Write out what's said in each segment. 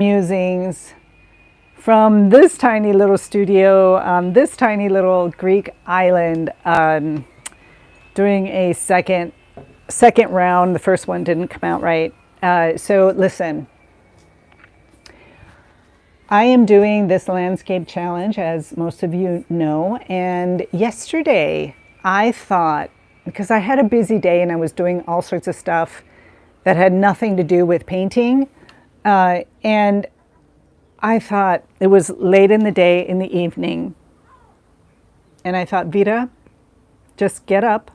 musings from this tiny little studio on this tiny little Greek island, doing a second round. The first one didn't come out right. So listen, I am doing this landscape challenge, as most of you know, and yesterday I thought, because I had a busy day and I was doing all sorts of stuff that had nothing to do with painting, and I thought it was late in the day, in the evening, and I thought, Vita, just get up,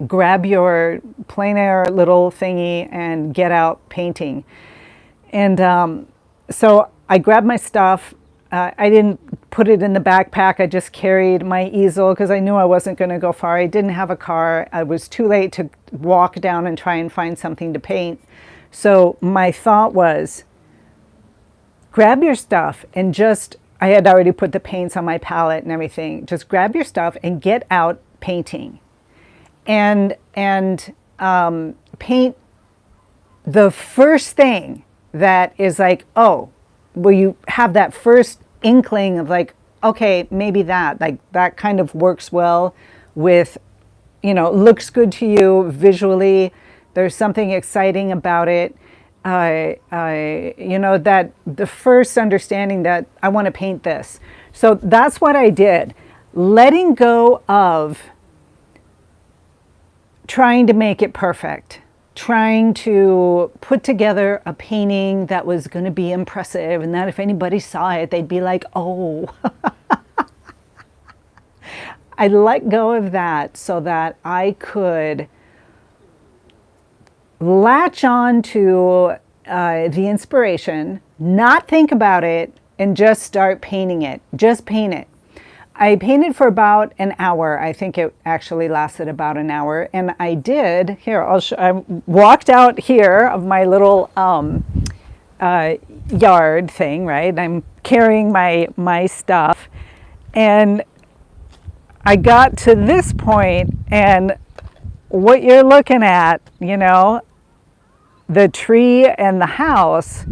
grab your plein air little thingy and get out painting. And so I grabbed my stuff. I didn't put it in the backpack. I just carried my easel because I knew I wasn't going to go far. I didn't have a car. I was too late to walk down and try and find something to paint. So my thought was, grab your stuff and just, I had already put the paints on my palette and everything. Just grab your stuff and get out painting. And paint the first thing that is like, oh, where you have that first inkling of like, okay, maybe that, like that kind of works well with, you know, looks good to you visually. There's something exciting about it. You know, that the first understanding that I want to paint this. So that's what I did. Letting go of trying to make it perfect, trying to put together a painting that was going to be impressive and that if anybody saw it, they'd be like, oh. I let go of that so that I could latch on to the inspiration, not think about it, and just start painting it. Just paint it. I painted for about an hour. I think it actually lasted about an hour. And I did, here, I walked out here of my little yard thing, right? I'm carrying my stuff. And I got to this point, and what you're looking at, you know, the tree and the house,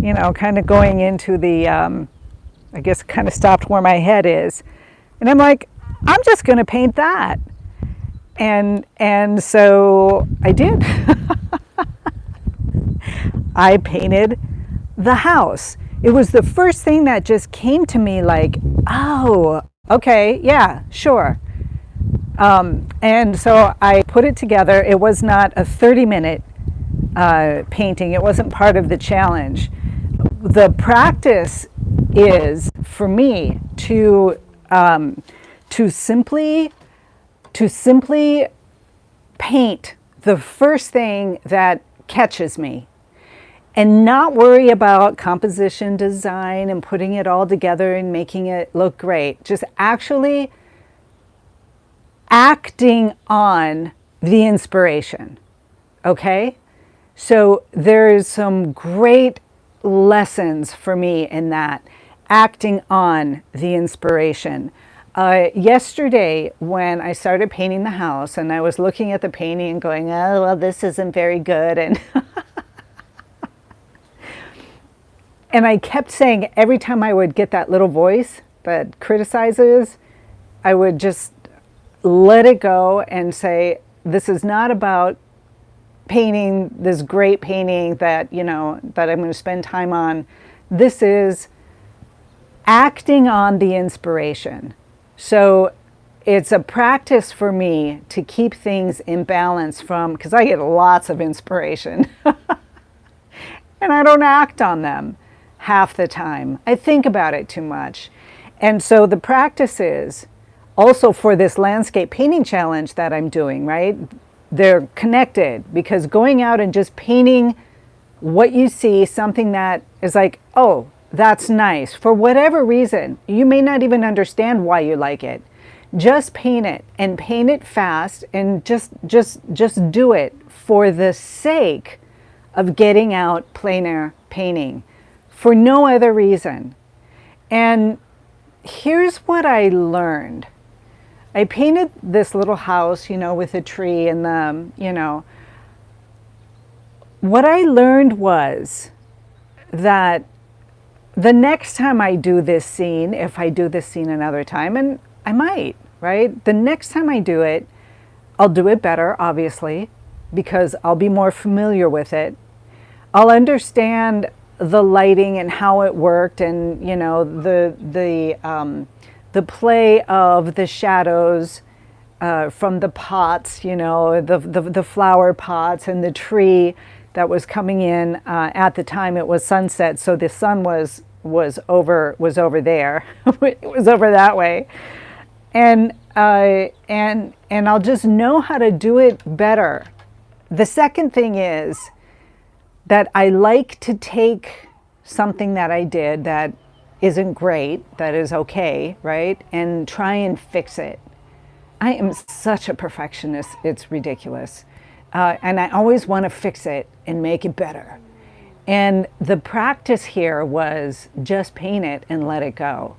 you know, kind of going into the, I guess kind of stopped where my head is. And I'm like, I'm just going to paint that. And so I did. I painted the house. It was the first thing that just came to me like, oh, okay, yeah, sure. And so I put it together. It was not a 30-minute painting. It wasn't part of the challenge. The practice is for me to simply paint the first thing that catches me and not worry about composition design and putting it all together and making it look great. Just actually acting on the inspiration. Okay? So there's some great lessons for me in that, acting on the inspiration. Yesterday, when I started painting the house and I was looking at the painting and going, oh, well, this isn't very good. And, and I kept saying every time I would get that little voice that criticizes, I would just let it go and say, this is not about painting this great painting that, you know, that I'm going to spend time on. This is acting on the inspiration. So it's a practice for me to keep things in balance from, because I get lots of inspiration and I don't act on them half the time. I think about it too much. And so the practice is also for this landscape painting challenge that I'm doing, right? They're connected, because going out and just painting what you see, something that is like, oh, that's nice. For whatever reason, you may not even understand why you like it. Just paint it, and paint it fast, and just do it for the sake of getting out plein air painting, for no other reason. And here's what I learned. I painted this little house, you know, with a tree and the, you know, what I learned was that the next time I do this scene, if I do this scene another time, and I might, right? The next time I do it, I'll do it better, obviously, because I'll be more familiar with it. I'll understand the lighting and how it worked, and you know the play of the shadows from the pots, you know, the flower pots and the tree that was coming in. At the time it was sunset, so the sun was over there. It was over that way, and I'll just know how to do it better. The second thing is that I like to take something that I did that isn't great, that is okay, right, and try and fix it. I am such a perfectionist, it's ridiculous. And I always want to fix it and make it better. And the practice here was just paint it and let it go.